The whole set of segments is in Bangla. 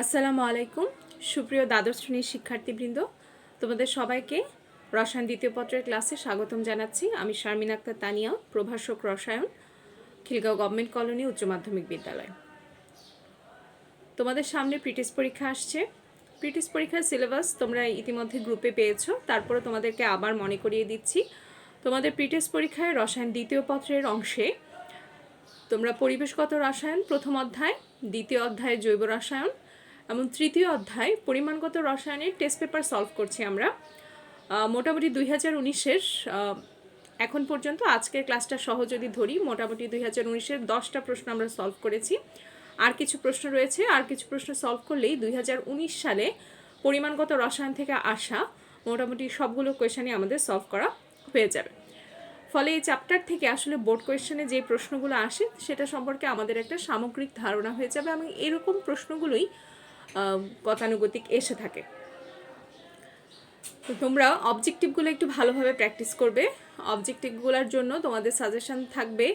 আসসালামু আলাইকুম সুপ্রিয় দ্বাদশ শ্রেণীর শিক্ষার্থীবৃন্দ, তোমাদের সবাইকে রসায়ন দ্বিতীয় পত্রের ক্লাসে স্বাগতম জানাচ্ছি। আমি শারমিন আক্তার তানিয়া, প্রভাষক রসায়ন, খিলগাঁও গভর্নমেন্ট কলোনি উচ্চ মাধ্যমিক বিদ্যালয়। তোমাদের সামনে প্রিটেস্ট পরীক্ষা আসছে। প্রিটেস্ট পরীক্ষার সিলেবাস তোমরা ইতিমধ্যে গ্রুপে পেয়েছো, তারপরে তোমাদেরকে আবার মনে করিয়ে দিচ্ছি। তোমাদের প্রিটেস্ট পরীক্ষায় রসায়ন দ্বিতীয় পত্রের অংশে তোমরা পরিবেশগত রসায়ন প্রথম অধ্যায়, দ্বিতীয় অধ্যায় জৈব রসায়ন এবং তৃতীয় অধ্যায় পরিমাণগত রসায়নের টেস্ট পেপার সলভ করছি আমরা। মোটামুটি 2019-এর এখন পর্যন্ত আজকের ক্লাসটা সহ যদি ধরি, মোটামুটি 2019-এর 10টা প্রশ্ন আমরা সলভ করেছি। আর কিছু প্রশ্ন রয়েছে, আর কিছু প্রশ্ন সলভ করলেই 2019 সালে পরিমাণগত রসায়ন থেকে আসা মোটামুটি সবগুলো কোয়েশনই আমাদের সলভ করা হয়ে যাবে। ফলে এই চ্যাপ্টার থেকে আসলে বোর্ড কোয়েশ্চেনে যে প্রশ্নগুলো আসে সেটা সম্পর্কে আমাদের একটা সামগ্রিক ধারণা হয়ে যাবে এবং এরকম প্রশ্নগুলোই গতানুগতিক এসে থাকে। তো তোমরা অবজেক্টিভগুলো একটু ভালোভাবে প্র্যাকটিস করবে। অবজেক্টিভগুলোর জন্য তোমাদের সাজেশন থাকবে,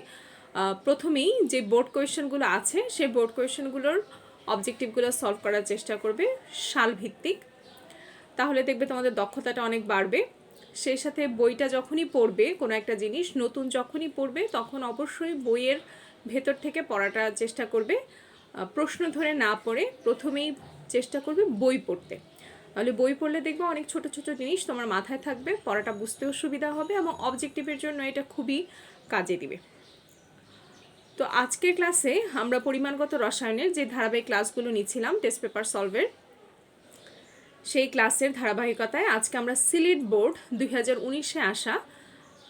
প্রথমেই যে বোর্ড কোয়েশ্চেনগুলো আছে সেই বোর্ড কোয়েশ্চেনগুলোর অবজেক্টিভগুলো সলভ করার চেষ্টা করবে সাল ভিত্তিক। তাহলে দেখবে তোমাদের দক্ষতাটা অনেক বাড়বে। সেই সাথে বইটা যখনই পড়বে, কোনো একটা জিনিস নতুন যখনই পড়বে, তখন অবশ্যই বইয়ের ভেতর থেকে পড়াটার চেষ্টা করবে। প্রশ্ন ধরে না পড়ে প্রথমেই চেষ্টা করবে বই পড়তে। তাহলে বই পড়লে দেখবে অনেক ছোট ছোট জিনিস তোমার মাথায় থাকবে, পড়াটা বুঝতেও সুবিধা হবে এবং অবজেক্টিভের জন্য এটা খুবই কাজে দিবে। তো আজকের ক্লাসে আমরা পরিমাণগত রসায়নের যে ধারাবাহিক ক্লাসগুলো নিচ্ছিলাম টেস্ট পেপার সলভের, সেই ক্লাসের ধারাবাহিকতায় আজকে আমরা সিলেট বোর্ড 2019-এ আসা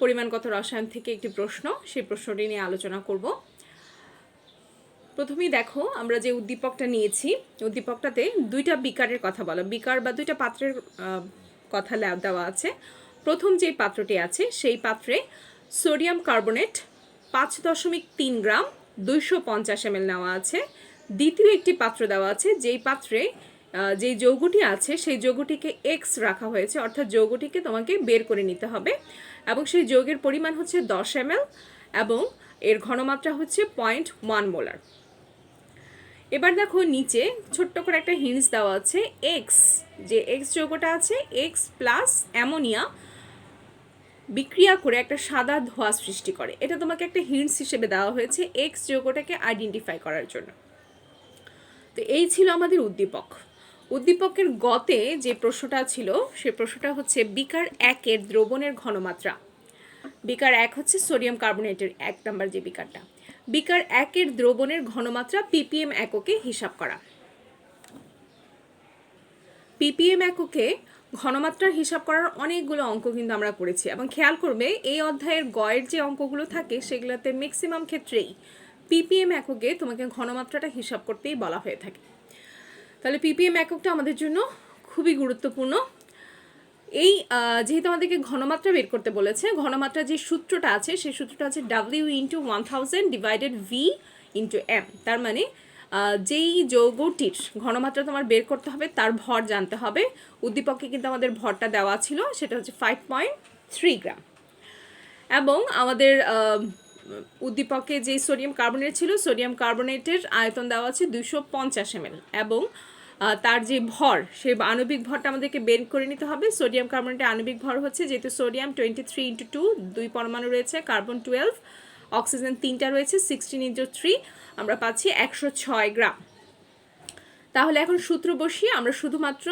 পরিমাণগত রসায়ন থেকে একটি প্রশ্ন, সেই প্রশ্নটি নিয়ে আলোচনা করব। প্রথমেই দেখো, আমরা যে উদ্দীপকটা নিয়েছি, উদ্দীপকটাতে দুইটা বিকারের কথা বলা, বিকার বা দুইটা পাত্রের কথা দেওয়া আছে। প্রথম যে পাত্রটি আছে সেই পাত্রে সোডিয়াম কার্বনেট 5.3 গ্রাম 250 ml নেওয়া আছে। দ্বিতীয় একটি পাত্র দেওয়া আছে, যেই পাত্রে যেই যৌগটি আছে সেই যৌগটিকে এক্স রাখা হয়েছে, অর্থাৎ যৌগটিকে তোমাকে বের করে নিতে হবে এবং সেই যৌগের পরিমাণ হচ্ছে 10 ml এবং এর ঘনমাত্রা হচ্ছে 0.1 মোলার। এবার দেখো নিচে ছোট্ট করে একটা হিন্টস দেওয়া আছে, এক্স, যে এক্স যৌগটা আছে, এক্স প্লাস অ্যামোনিয়া বিক্রিয়া করে একটা সাদা ধোঁয়া সৃষ্টি করে। এটা তোমাকে একটা হিন্টস হিসেবে দেওয়া হয়েছে এক্স যৌগটাকে আইডেন্টিফাই করার জন্য। তো এই ছিল আমাদের উদ্দীপক। উদ্দীপকের গতে যে প্রশ্নটা ছিল সে প্রশ্নটা হচ্ছে বিকার 1-এর দ্রবণের ঘনমাত্রা। বিকার 1 হচ্ছে সোডিয়াম কার্বনেটের 1 নাম্বার যে বিকারটা, বিকার 1-এর দ্রবণের ঘনমাত্রা ppm এককে হিসাব করা। ppm এককে ঘনমাত্রার হিসাব করার অনেকগুলো অঙ্ক কিন্তু আমরা করেছি এবং খেয়াল করবে এই অধ্যায়ের গয়ের যে অঙ্কগুলো থাকে সেগুলোতে ম্যাক্সিমাম ক্ষেত্রেই ppm এককে তোমাকে ঘনমাত্রাটা হিসাব করতেই বলা হয়ে থাকে। তাহলে ppm এককটা আমাদের জন্য খুবই গুরুত্বপূর্ণ। এই যেহেতু আমাদেরকে ঘনমাত্রা বের করতে বলেছে, ঘনমাত্রা যে সূত্রটা আছে সেই সূত্রটা আছে W × 1000 ডিভাইডেড V × M। তার মানে যেই যৌগটির ঘনমাত্রা তোমার বের করতে হবে তার ভর জানতে হবে। উদ্দীপকে কিন্তু আমাদের ভরটা দেওয়া ছিল, সেটা হচ্ছে 5.3 গ্রাম। এবং আমাদের উদ্দীপকে যে সোডিয়াম কার্বনেট ছিল, সোডিয়াম কার্বনেটের আয়তন দেওয়া আছে 250 ml এবং তার যে ভর, সেই আণবিক ভরটা আমাদেরকে বের করে নিতে হবে। সোডিয়াম কার্বনেটের আণবিক ভর হচ্ছে, যেহেতু সোডিয়াম 23 × 2, 2 পরমাণু রয়েছে, কার্বন 12, অক্সিজেন 3টা রয়েছে, 16 × 3 আমরা পাচ্ছি 106 গ্রাম। তাহলে এখন সূত্র বসিয়ে আমরা শুধুমাত্র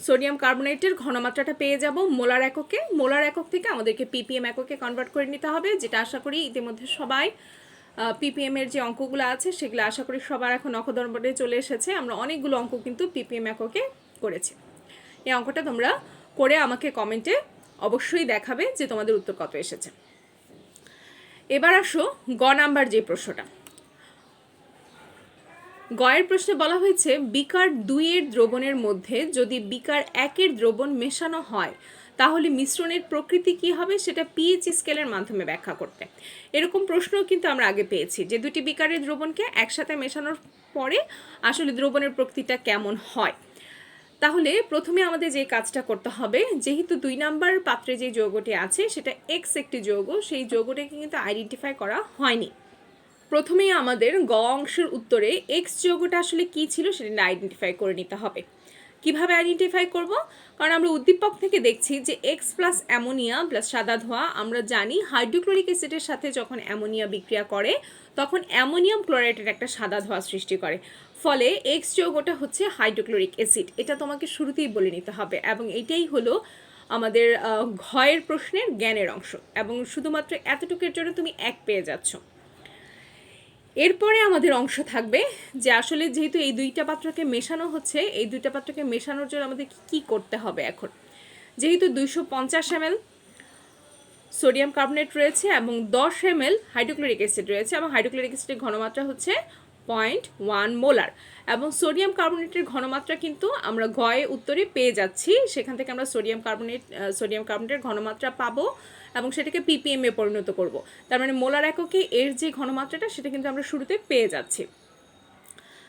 সোডিয়াম কার্বনেটের ঘনমাত্রাটা পেয়ে যাব মোলার এককে। মোলার একক থেকে আমাদেরকে ppm এককে কনভার্ট করে নিতে হবে, যেটা আশা করি ইতিমধ্যে সবাই ppm এর যে অঙ্কগুলো আছে সেগুলো আশা করি সবার এখন নখদর্পণে চলে এসেছে। আমরা অনেকগুলো অঙ্ক কিন্তু ppm এককে করেছি। এই অঙ্কটা তোমরা করে আমাকে কমেন্টে অবশ্যই দেখাবে যে তোমাদের উত্তর কত এসেছে। এবার আসো গ নাম্বার যে প্রশ্নটা। গয়ের প্রশ্নে বলা হয়েছে বিকার 2-এর দ্রবণের মধ্যে যদি বিকার 1-এর দ্রবণ মেশানো হয় তাহলে মিশ্রণের প্রকৃতি কি হবে সেটা পিএইচ স্কেলের মাধ্যমে ব্যাখ্যা করতে। এরকম প্রশ্নও কিন্তু আমরা আগে পেয়েছি যে দুটি বিকারের দ্রবণকে একসাথে মেশানোর পরে আসলে দ্রবণের প্রকৃতিটা কেমন হয়। তাহলে প্রথমে আমাদের যে কাজটা করতে হবে, যেহেতু 2 নাম্বার পাত্রে যে যৌগটি আছে সেটা এক্স একটি যৌগ, সেই যৌগটাকে কিন্তু আইডেন্টিফাই করা হয়নি। প্রথমেই আমাদের গ অংশের উত্তরে এক্স যৌগটা আসলে কি ছিল সেটা আইডেন্টিফাই করে নিতে হবে। কিভাবে আইডেন্টিফাই করব? কারণ আমরা উদ্দীপক থেকে দেখছি যে এক্স প্লাস অ্যামোনিয়া প্লাস সাদা ধোঁয়া, আমরা জানি হাইড্রোক্লোরিক অ্যাসিডের সাথে যখন অ্যামোনিয়া বিক্রিয়া করে তখন অ্যামোনিয়াম ক্লোরাইডের একটা সাদা ধোঁয়া সৃষ্টি করে, ফলে এক্স যৌগটা হচ্ছে হাইড্রোক্লোরিক অ্যাসিড। এটা তোমাকে শুরুতেই বলে নিতে হবে এবং এটাই হলো আমাদের ঘয়ের প্রশ্নের জ্ঞানের অংশ, এবং শুধুমাত্র এতটুকুর জন্য তুমি 1 পেয়ে যাচ্ছ। এরপরে আমাদের অংশ থাকবে যে আসলে যেহেতু এই দুইটা পাত্রকে মেশানো হচ্ছে, এই দুইটা পাত্রকে মেশানোর জন্য আমাদের কি করতে হবে। এখন যেহেতু 250 ml সোডিয়াম কার্বনেট রয়েছে এবং 10 ml হাইড্রোক্লোরিক অ্যাসিড রয়েছে, এবং হাইড্রোক্লোরিক অ্যাসিডের ঘনমাত্রা হচ্ছে 0.1 মোলার, এবং সোডিয়াম কার্বনেটের ঘনমাত্রা কিন্তু আমরা গয়ে উত্তরে পেয়ে যাচ্ছি। সেখান থেকে আমরা সোডিয়াম কার্বনেটের ঘনমাত্রা পাবো এবং সেটাকে ppm এ পরিণত করব। তার মানে মোলার এককে এর যে ঘনমাত্রাটা সেটা কিন্তু আমরা শুরুতে পেয়ে যাচ্ছি।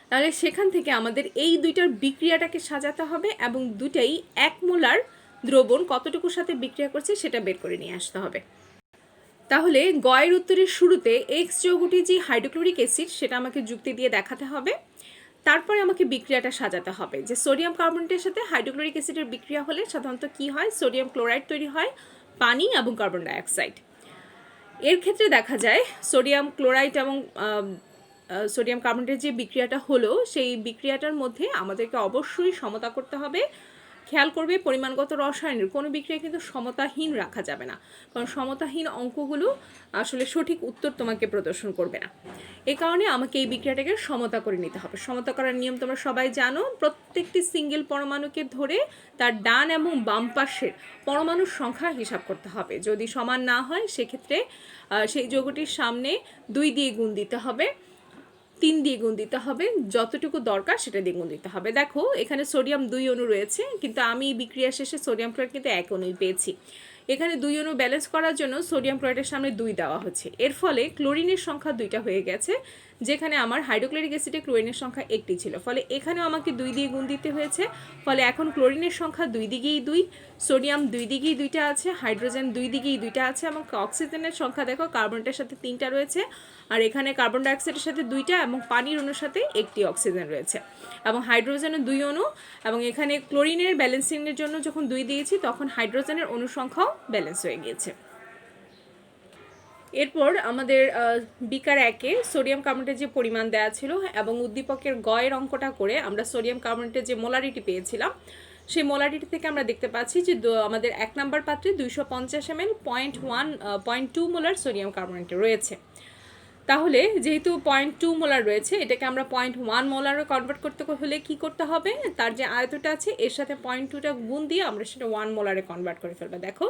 তাহলে সেখান থেকে আমাদের এই দুইটার বিক্রিয়াটাকে সাজাতে হবে এবং দুটাই 1 মোলার দ্রবণ কতটুকুর সাথে বিক্রিয়া করছে সেটা বের করে নিয়ে আসতে হবে। তাহলে গয়ের উত্তরের শুরুতে এক্স যৌগটি যে হাইড্রোক্লোরিক অ্যাসিড সেটা আমাকে যুক্তি দিয়ে দেখাতে হবে। তারপরে আমাকে বিক্রিয়াটা সাজাতে হবে যে সোডিয়াম কার্বনেটের সাথে হাইড্রোক্লোরিক অ্যাসিডের বিক্রিয়া হলে সাধারণত কি হয়, সোডিয়াম ক্লোরাইড তৈরি হয়, পানি এবং কার্বন ডাইঅক্সাইড। এর ক্ষেত্রে দেখা যায় সোডিয়াম ক্লোরাইড এবং সোডিয়াম কার্বনেটের যে বিক্রিয়াটা হলো সেই বিক্রিয়াটার মধ্যে আমাদেরকে অবশ্যই সমতা করতে হবে। খেয়াল করবে পরিমাণগত রসায়নের কোনো বিক্রিয়া কিন্তু সমতাহীন রাখা যাবে না, কারণ সমতাহীন অঙ্কগুলো আসলে সঠিক উত্তর তোমাকে প্রদর্শন করবে না। এই কারণে আমাকে এই বিক্রিয়াটাকে সমতা করে নিতে হবে। সমতা করার নিয়ম তোমরা সবাই জানো, প্রত্যেকটি সিঙ্গেল পরমাণুকে ধরে তার ডান এবং বাম পাশের পরমাণুর সংখ্যা হিসাব করতে হবে। যদি সমান না হয় সেক্ষেত্রে সেই যৌগটির সামনে 2 দিয়ে গুণ দিতে হবে, 3 দিয়ে গুণ দিতে হবে, যতটুকু দরকার সেটা দিয়ে গুণ দিতে হবে। দেখো এখানে সোডিয়াম 2 অণু রয়েছে, কিন্তু আমি বিক্রিয়া শেষে সোডিয়াম ক্লোরাইড কিন্তু 1 অণুই পেয়েছি। এখানে 2 অণু ব্যালেন্স করার জন্য সোডিয়াম ক্লোরাইডের সামনে 2 দেওয়া হচ্ছে, এর ফলে ক্লোরিনের সংখ্যা 2টা হয়ে গেছে, যেখানে আমার হাইড্রোক্লোরিক অ্যাসিডে ক্লোরিনের সংখ্যা 1টি ছিল, ফলে এখানেও আমাকে 2 দিয়ে গুণ দিতে হয়েছে। ফলে এখন ক্লোরিনের সংখ্যা 2 দিকেই 2, সোডিয়াম 2 দিকেই 2টা আছে, হাইড্রোজেন 2 দিকেই 2টা আছে, এবং অক্সিজেনের সংখ্যা দেখো কার্বনটার সাথে 3টা রয়েছে, আর এখানে কার্বন ডাইঅক্সাইডের সাথে 2টা এবং পানির অণুর সাথে 1টি অক্সিজেন রয়েছে, এবং হাইড্রোজেনের 2 অণু, এবং এখানে ক্লোরিনের ব্যালেন্সিংয়ের জন্য যখন 2 দিয়েছি তখন হাইড্রোজেনের অণু সংখ্যাও ব্যালেন্স হয়ে গিয়েছে। এরপর আমাদের বিকার 1-এ সোডিয়াম কার্বনেটের যে পরিমাণ দেওয়া ছিল এবং উদ্দীপকের গয়ের অঙ্কটা করে আমরা সোডিয়াম কার্বনেটের যে মোলারিটি পেয়েছিলাম সেই মোলারিটি থেকে আমরা দেখতে পাচ্ছি যে আমাদের 1 নম্বর পাত্রে 250 ml 0.2 মোলার সোডিয়াম কার্বনেট রয়েছে। তাহলে যেহেতু 0.2 মোলার রয়েছে, এটাকে আমরা 0.1 মোলারে কনভার্ট করতে হলে কি করতে হবে, তার যে আয়তটা আছে এর সাথে 0.2টা গুণ দিয়ে আমরা সেটা 1 মোলারে কনভার্ট করে ফেলবো। দেখো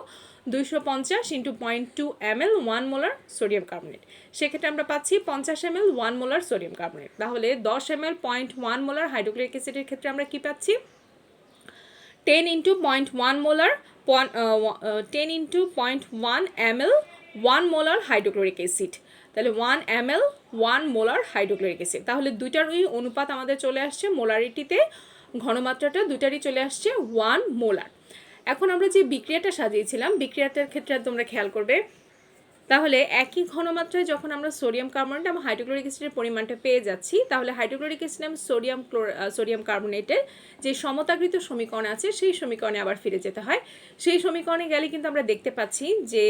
250 × 0.2 ml 1 মোলার সোডিয়াম কার্বনেট, সেক্ষেত্রে আমরা পাচ্ছি 50 ml 1 মোলার সোডিয়াম কার্বনেট। তাহলে 10 ml 0.1 মোলার হাইড্রোক্লোরিক অ্যাসিডের ক্ষেত্রে আমরা কি পাচ্ছি, 10 × 0.1 molar 10 × 0.1 ml 1 molar hydrochloric acid. তাহলে 1 ml 1 মোলার হাইড্রোক্লোরিক অ্যাসিড। তাহলে দুইটার ওই অনুপাত আমাদের চলে আসছে মোলারিটিতে, ঘনমাত্রাটা দুটারই চলে আসছে 1 মোলার। এখন আমরা যে বিক্রিয়াটা সাজিয়েছিলাম, বিক্রিয়াটার ক্ষেত্রে তোমরা খেয়াল করবে, তাহলে একই ঘনমাত্রায় যখন আমরা সোডিয়াম কার্বনেট এবং হাইড্রোক্লোরিক অ্যাসিডের পরিমাণটা পেয়ে যাচ্ছি, তাহলে হাইড্রোক্লোরিক অ্যাসিড এবং সোডিয়াম কার্বনেটের যে সমতাকৃত সমীকরণ আছে সেই সমীকরণে আবার ফিরে যেতে হয়। সেই সমীকরণে গেলে কিন্তু আমরা দেখতে পাচ্ছি যে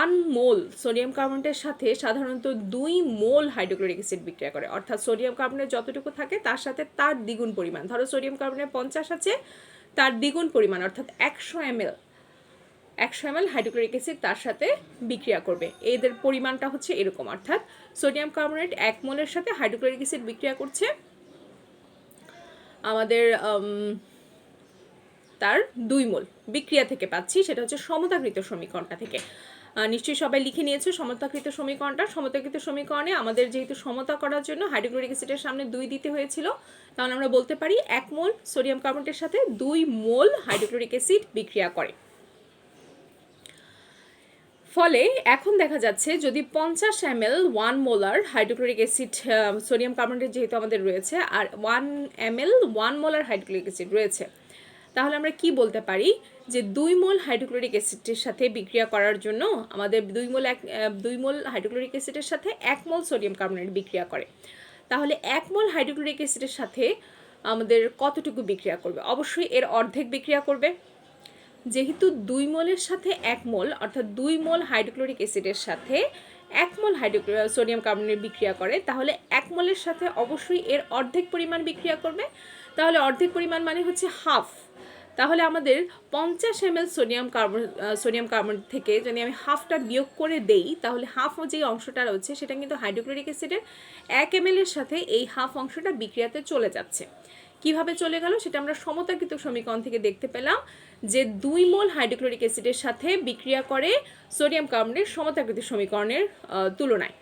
1 মোল সোডিয়াম কার্বনেটের সাথে সাধারণত 2 মোল হাইড্রোক্লোরিক অ্যাসিড বিক্রিয়া করে, অর্থাৎ সোডিয়াম কার্বনেট যতটুকু থাকে তার সাথে তার দ্বিগুণ পরিমাণ, ধরো সোডিয়াম কার্বনেট 50 আছে, তার দ্বিগুণ পরিমাণ অর্থাৎ 100 ml হাইড্রোক্লোরিক অ্যাসিড তার সাথে বিক্রিয়া করবে। এদের পরিমাণটা হচ্ছে এরকম, অর্থাৎ সোডিয়াম কার্বনেট 1 মোলের সাথে হাইড্রোক্লোরিক অ্যাসিড বিক্রিয়া করছে আমাদের তার 2 মোল। বিক্রিয়া থেকে পাচ্ছি, সেটা হচ্ছে সমতাকৃত সমীকরণটা থেকে। নিশ্চয়ই সবাই লিখে নিয়েছো সমতাকৃত সমীকরণটা। সমতাকৃত সমীকরণে আমাদের যেহেতু সমতা করার জন্য হাইড্রোক্লোরিক অ্যাসিডের সামনে 2 দিতে হয়েছিল, তাহলে আমরা বলতে পারি 1 মোল সোডিয়াম কার্বনেটের সাথে 2 মোল হাইড্রোক্লোরিক অ্যাসিড বিক্রিয়া করে। ফলে এখন দেখা যাচ্ছে যদি 50 ml 1 molar hydrochloric acid sodium carbonate যেহেতু আমাদের রয়েছে আর 1 ml 1 মোলার হাইড্রোক্লোরিক অ্যাসিড রয়েছে, তাহলে আমরা কি বলতে পারি যে 2 মোল হাইড্রোক্লোরিক অ্যাসিডের সাথে বিক্রিয়া করার জন্য আমাদের 2 মোল হাইড্রোক্লোরিক অ্যাসিডের সাথে 1 মোল সোডিয়াম কার্বনেট বিক্রিয়া করে। তাহলে 1 মোল হাইড্রোক্লোরিক অ্যাসিডের সাথে আমাদের কতটুকু বিক্রিয়া করবে? অবশ্যই এর অর্ধেক বিক্রিয়া করবে। যেহেতু 2 মোলের সাথে 1 মোল অর্থাৎ 2 মোল হাইড্রোক্লোরিক অ্যাসিডের সাথে 1 মোল সোডিয়াম কার্বনেট বিক্রিয়া করে, তাহলে 1 মোলের সাথে অবশ্যই এর অর্ধেক পরিমাণ বিক্রিয়া করবে। তাহলে অর্ধেক পরিমাণ মানে হচ্ছে হাফ। তাহলে আমাদের 50 ml সোডিয়াম কার্বন থেকে যদি আমি হাফটা বিয়োগ করে দেই, তাহলে হাফ যে অংশটা রয়েছে সেটা কিন্তু হাইড্রোক্লোরিক অ্যাসিডের 1 ml এর সাথে এই হাফ অংশটা বিক্রিয়াতে চলে যাচ্ছে। কিভাবে চলে গেল সেটা আমরা সমতাকৃত সমীকরণ থেকে দেখতে পেলাম যে 2 মোল হাইড্রোক্লোরিক অ্যাসিডের সাথে বিক্রিয়া করে সোডিয়াম কার্বনের সমতাকৃত সমীকরণের তুলনায়,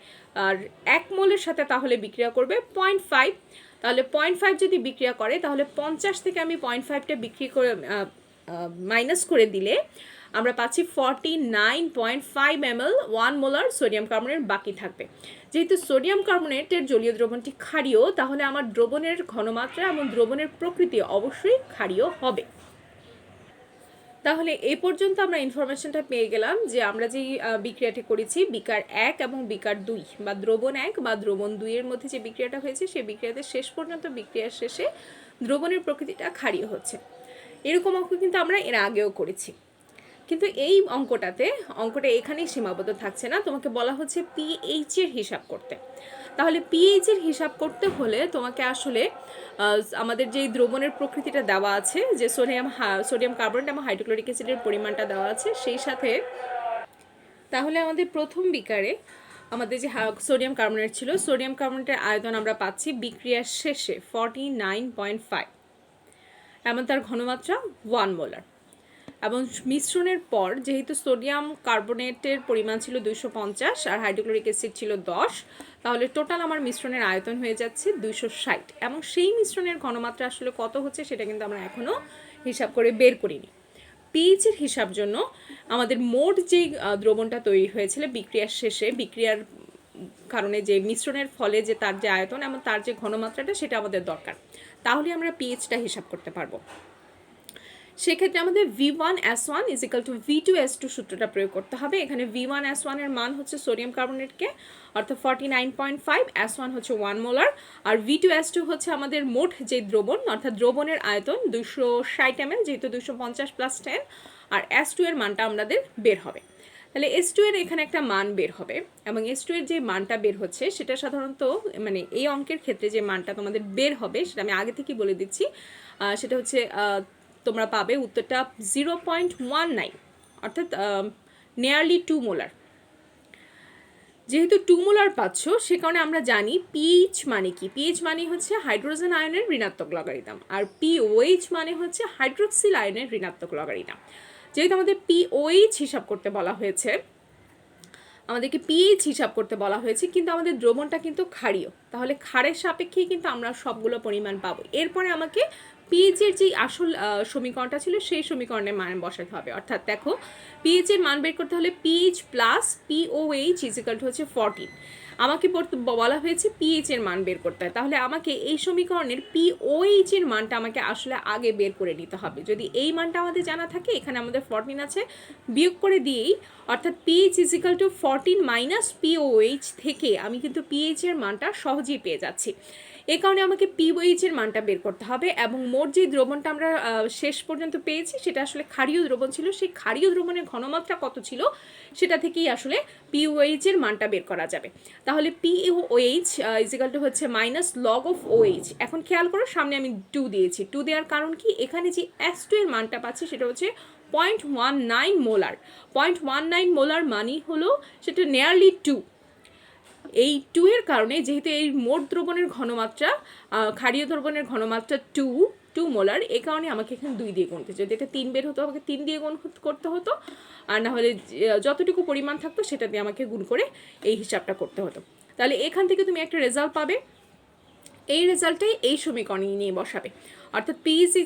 আর 1 মোলের সাথে তাহলে বিক্রিয়া করবে 0.5। তাহলে 0.5 যদি বিক্রিয়া করে তাহলে 50 থেকে আমি 0.5টা বিক্রি করে মাইনাস করে দিলে আমরা পাচ্ছি 49.5 ml 1 মোলার সোডিয়াম কার্বনেট বাকি থাকবে। যেহেতু সোডিয়াম কার্বনেটের জলীয় দ্রবণটি ক্ষারীয়, তাহলে আমার দ্রবণের ঘনমাত্রা এবং দ্রবণের প্রকৃতি অবশ্যই ক্ষারীয় হবে। তাহলে এই পর্যন্ত আমরা ইনফরমেশনটা পেয়ে গেলাম যে আমরা যেই বিক্রিয়াটি করেছি বিকার 1 এবং বিকার 2 বা দ্রবণ 1 বা দ্রবণ 2 এর মধ্যে যে বিক্রিয়াটা হয়েছে সেই বিক্রিয়াতে শেষ পর্যন্ত বিক্রিয়ার শেষে দ্রবণের প্রকৃতিটা ক্ষারীয় হচ্ছে। এরকম অঙ্ক কিন্তু আমরা এর আগেও করেছি, কিন্তু এই অঙ্কটা এখানেই সীমাবদ্ধ থাকছে না, তোমাকে বলা হচ্ছে পিএইচ এর হিসাব করতে। তাহলে পিএইচ এর হিসাব করতে হলে তোমাকে আসলে আমাদের যেই দ্রবণের প্রকৃতিটা দেওয়া আছে, যে সোডিয়াম কার্বনেট এবং হাইড্রোক্লোরিক অ্যাসিডের পরিমাণটা দেওয়া আছে সেই সাথে, তাহলে আমাদের প্রথম বিকারে আমাদের যে সোডিয়াম কার্বনেট ছিল, সোডিয়াম কার্বনেটের আয়তন আমরা পাচ্ছি বিক্রিয়ার শেষে 49.5 এবং তার ঘনমাত্রা 1 মোলার। এবং মিশ্রণের পর যেহেতু সোডিয়াম কার্বনেটের পরিমাণ ছিল 250 আর হাইড্রোক্লোরিক অ্যাসিড ছিল 10, তাহলে টোটাল আমার মিশ্রণের আয়তন হয়ে যাচ্ছে 260। এবং সেই মিশ্রণের ঘনমাত্রা আসলে কত হচ্ছে সেটা কিন্তু আমরা এখনও হিসাব করে বের করিনি। পিএইচ এর হিসাব জন্য আমাদের মোট যেই দ্রবণটা তৈরি হয়েছিল বিক্রিয়ার শেষে, বিক্রিয়ার কারণে যে মিশ্রণের ফলে যে তার যে আয়তন এবং তার যে ঘনমাত্রাটা সেটা আমাদের দরকার, তাহলে আমরা পিএইচটা হিসাব করতে পারবো। সেক্ষেত্রে আমাদের V1S1 = V2S2 সূত্রটা প্রয়োগ করতে হবে। এখানে V1S1 এর মান হচ্ছে সোডিয়াম কার্বনেটকে অর্থাৎ 49.5, S1 হচ্ছে 1 মোলার, আর V2S2 হচ্ছে আমাদের মোট যে দ্রবণ অর্থাৎ দ্রবণের আয়তন 260 ml, যেহেতু 250 + 10, আর S2 এর মানটা আমাদের বের হবে। তাহলে S2 এর এখানে একটা মান বের হবে এবং S2 এর যে মানটা বের হচ্ছে সেটা সাধারণত মানে এই অঙ্কের ক্ষেত্রে যে মানটা তোমাদের বের হবে সেটা আমি আগে থেকেই বলে দিচ্ছি, সেটা হচ্ছে তোমরা পাবে উত্তরটা 0.19 অর্থাৎ নিয়ারলি 2 মোলার। যেহেতু 2 মোলার পাচ্ছ সে কারণে আমরা জানি পিএইচ মানে কি। পিএইচ মানে হচ্ছে হাইড্রোজেন আয়নের ঋণাত্মক লগারিদম, আর পিওএইচ মানে হচ্ছে হাইড্রোক্সিল আয়নের ঋণাত্মক লগারিদম। যেহেতু আমাদের পিওএইচ হিসাব করতে বলা হয়েছে, আমাদেরকে পিএইচ হিসাব করতে বলা হয়েছে, কিন্তু আমাদের দ্রবণটা কিন্তু ক্ষারীয়, তাহলে ক্ষারের সাপেক্ষেই কিন্তু আমরা সবগুলো পরিমাণ পাবো। এরপরে আমাকে পিএইচ এর যে আসল সমীকরণটা ছিল সেই সমীকরণের মান বসাতে হবে। অর্থাৎ দেখো পিএইচ এর মান বের করতে হলে পিএইচ প্লাস পিওএইচ হচ্ছে 14। আমাকে বলা হয়েছে পিএইচ এর মান বের করতে হয়, তাহলে আমাকে এই সমীকরণের পিওএইচ এর মানটা আমাকে আসলে আগে বের করে নিতে হবে। যদি এই মানটা আমাদের জানা থাকে, এখানে আমাদের 14 আছে, বিয়োগ করে দিয়েই অর্থাৎ পিএইচ = 14 - পিওএইচ থেকে আমি কিন্তু পিএইচ এর মানটা সহজেই পেয়ে যাচ্ছি। এই কারণে আমাকে পিওএইচ এর মানটা বের করতে হবে এবং মোট যে দ্রবণটা আমরা শেষ পর্যন্ত পেয়েছি সেটা আসলে ক্ষারীয় দ্রবণ ছিল, সেই ক্ষারীয় দ্রবণের ঘনমাত্রা কত ছিল সেটা থেকেই আসলে পিওএইচ এর মানটা বের করা যাবে। তাহলে পিওএইচ হচ্ছে -log(OH)। এখন খেয়াল করো সামনে আমি 2 দিয়েছি, 2 দেওয়ার কারণ কি, এখানে যে S2 এর মানটা পাচ্ছি সেটা হচ্ছে 0.19 মোলার। 0.19 মোলার মানই হলো সেটা নিয়ারলি 2। এই 2 এর কারণে যেহেতু এই মোট দ্রবণের ঘনমাত্রা ক্ষারীয় দ্রবণের ঘনমাত্রা 2 মোলার, এই কারণে আমাকে এখানে 2 দিয়ে গুনতে, যদি এটা 3 বের হতো আমাকে 3 দিয়ে গুণ করতে হতো, আর না হলে যতটুকু পরিমাণ থাকতো সেটা দিয়ে আমাকে গুণ করে এই হিসাবটা করতে হতো। তাহলে এখান থেকে তুমি একটা রেজাল্ট পাবে, এই রেজাল্টটাই এই সমীকরণে নিয়ে বসাবে। অর্থাৎ পিএইচ =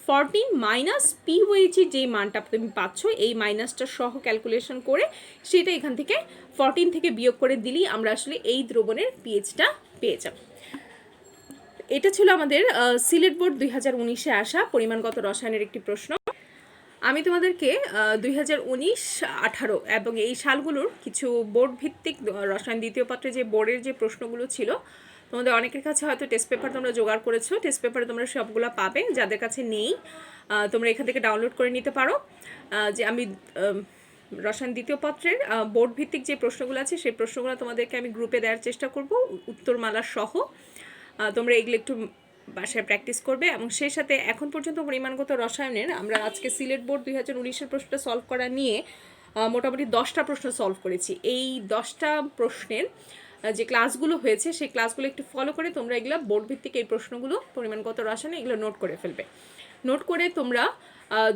14 - পিওএইচ এর যে মানটা তুমি পাচ্ছ এই মাইনাসটা সহ ক্যালকুলেশন করে সেটা এখান থেকে 14 থেকে বিয়োগ করে দিলেই আমরা আসলে এই দ্রবণের পিএইচটা পেয়ে যাব। এটা ছিল আমাদের সিলেট বোর্ড 2019-এ আসা পরিমাণগত রসায়নের একটি প্রশ্ন। আমি তোমাদেরকে 2019-18 এবং এই সালগুলোর কিছু বোর্ড ভিত্তিক রসায়ন দ্বিতীয় পত্রে যে বোর্ডের যে প্রশ্নগুলো ছিল, তোমাদের অনেকের কাছে হয়তো টেস্ট পেপার তোমরা জোগাড় করেছো, টেস্ট পেপারে তোমরা সবগুলো পাবে। যাদের কাছে নেই তোমরা এখান থেকে ডাউনলোড করে নিতে পারো। যে আমি রসায়ন দ্বিতীয় পত্রের বোর্ড ভিত্তিক যে প্রশ্নগুলো আছে সেই প্রশ্নগুলো তোমাদেরকে আমি গ্রুপে দেওয়ার চেষ্টা করব, উত্তরমালা সহ। তোমরা এগুলো একটু বাসায় প্র্যাকটিস করবে এবং সেই সাথে এখন পর্যন্ত পরিমাণগত রসায়নের আমরা আজকে সিলেট বোর্ড 2019-এর প্রশ্নটা সলভ করা নিয়ে মোটামুটি 10টা প্রশ্ন সলভ করেছি। এই 10টা প্রশ্নের যে ক্লাসগুলো হয়েছে সেই ক্লাসগুলো একটু ফলো করে তোমরা এগুলো বোর্ড ভিত্তিক এই প্রশ্নগুলো পরিমাণগত রসায়নে এগুলো নোট করে ফেলবে। নোট করে তোমরা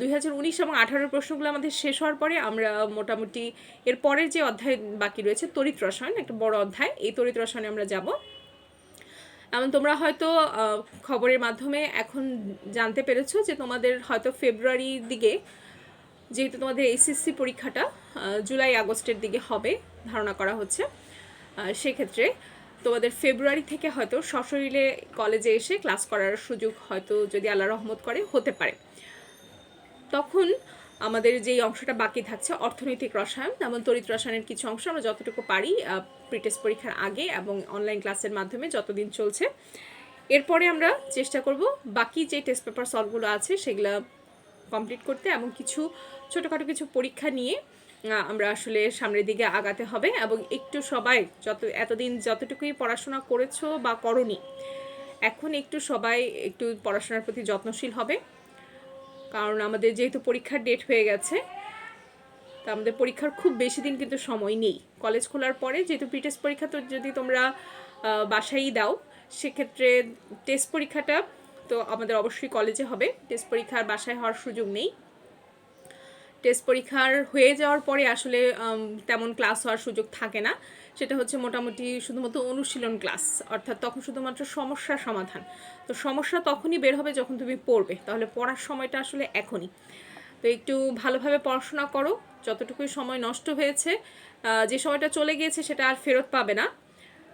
2019 এবং 18 প্রশ্নগুলো আমাদের শেষ হওয়ার পরে আমরা মোটামুটি এর পরের যে অধ্যায় বাকি রয়েছে তড়িৎ রসায়ন, একটা বড় অধ্যায়, এই তড়িৎ রসায়নে আমরা যাব। এমন তোমরা হয়তো খবরের মাধ্যমে এখন জানতে পেরেছো যে তোমাদের হয়তো ফেব্রুয়ারির দিকে, যেহেতু তোমাদের এইচএসসি পরীক্ষাটা জুলাই আগস্টের দিকে হবে ধারণা করা হচ্ছে, সেক্ষেত্রে তোমাদের ফেব্রুয়ারি থেকে হয়তো সশরীরে কলেজে এসে ক্লাস করার সুযোগ হয়তো যদি আল্লাহ রহমত করে হতে পারে। তখন আমাদের যেই অংশটা বাকি থাকছে অর্থনৈতিক রসায়ন, যেমন তড়িৎ রসায়নের কিছু অংশ আমরা যতটুকু পারি প্রিটেস্ট পরীক্ষার আগে এবং অনলাইন ক্লাসের মাধ্যমে যতদিন চলছে, এরপরে আমরা চেষ্টা করব বাকি যে টেস্ট পেপার সলভগুলো আছে সেগুলো কমপ্লিট করতে এবং কিছু ছোটোখাটো কিছু পরীক্ষা নিয়ে আমরা আসলে সামনের দিকে আগাতে হবে। এবং একটু সবাই এতদিন যতটুকুই পড়াশোনা করেছো বা করনি, এখন একটু সবাই একটু পড়াশোনার প্রতি যত্নশীল হবে, কারণ আমাদের যেহেতু পরীক্ষার ডেট হয়ে গেছে, তা আমাদের পরীক্ষার খুব বেশি দিন কিন্তু সময় নেই। কলেজ খোলার পরে যেহেতু প্রিটেস্ট পরীক্ষা তো যদি তোমরা বাসায়ই দাও, সেক্ষেত্রে টেস্ট পরীক্ষাটা তো আমাদের অবশ্যই কলেজে হবে, টেস্ট পরীক্ষার বাসায় হওয়ার সুযোগ নেই। টেস্ট পরীক্ষার হয়ে যাওয়ার পরে আসলে তেমন ক্লাস হওয়ার সুযোগ থাকে না, সেটা হচ্ছে মোটামুটি শুধুমাত্র অনুশীলন ক্লাস, অর্থাৎ তখন শুধুমাত্র সমস্যার সমাধান। তো সমস্যা তখনই বের হবে যখন তুমি পড়বে, তাহলে পড়ার সময়টা আসলে এখনই। তো একটু ভালোভাবে পড়াশোনা করো, যতটুকুই সময় নষ্ট হয়েছে, যে সময়টা চলে গিয়েছে সেটা আর ফেরত পাবে না,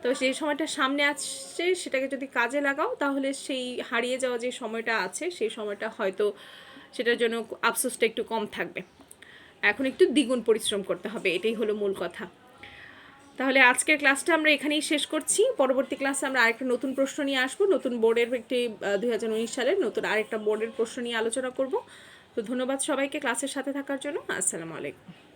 তো সেই সময়টা সামনে আসছে সেটাকে যদি কাজে লাগাও তাহলে সেই হারিয়ে যাওয়া যে সময়টা আছে সেই সময়টা হয়তো সেটার জন্য আফসোসটা একটু কম থাকবে। এখন একটু দ্বিগুণ পরিশ্রম করতে হবে, এটাই হলো মূল কথা। তাহলে আজকের ক্লাসটা আমরা এখানেই শেষ করছি। পরবর্তী ক্লাসে আমরা আরেকটা নতুন প্রশ্ন নিয়ে আসবো, নতুন বোর্ডের একটি 2019 সালের নতুন আরেকটা বোর্ডের প্রশ্ন নিয়ে আলোচনা করব। তো ধন্যবাদ সবাইকে ক্লাসের সাথে থাকার জন্য। আসসালামু আলাইকুম।